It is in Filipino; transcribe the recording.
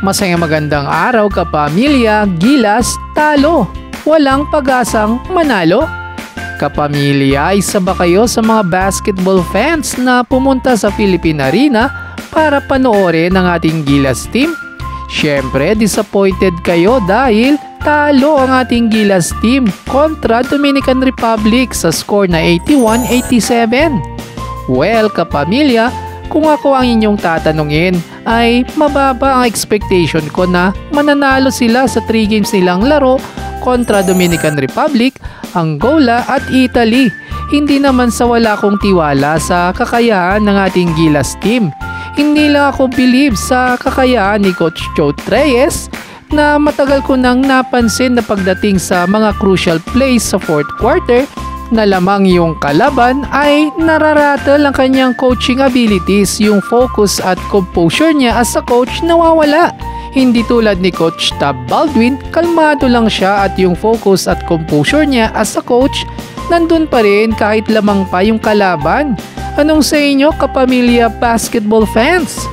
Masayang magandang araw kapamilya, Gilas talo, walang pag-asang manalo. Kapamilya, isa ba kayo sa mga basketball fans na pumunta sa Philippine Arena para panoorin ang ating Gilas team? Siyempre, disappointed kayo dahil talo ang ating Gilas team kontra Dominican Republic sa score na 81-87. Well, kapamilya, kung ako ang inyong tatanungin ay mababa ang expectation ko na mananalo sila sa 3 games nilang laro kontra Dominican Republic, Angola at Italy. Hindi naman sa wala kong tiwala sa kakayahan ng ating Gilas team. Hindi lang ako believe sa kakayahan ni Coach Joe Treyes na matagal ko nang napansin na pagdating sa mga crucial plays sa fourth quarter na lamang yung kalaban ay nararattle ang kanyang coaching abilities, yung focus at composure niya as a coach nawawala. Hindi tulad ni Coach Tab Baldwin, kalmado lang siya at yung focus at composure niya as a coach nandun pa rin kahit lamang pa yung kalaban. Anong sa inyo kapamilya basketball fans?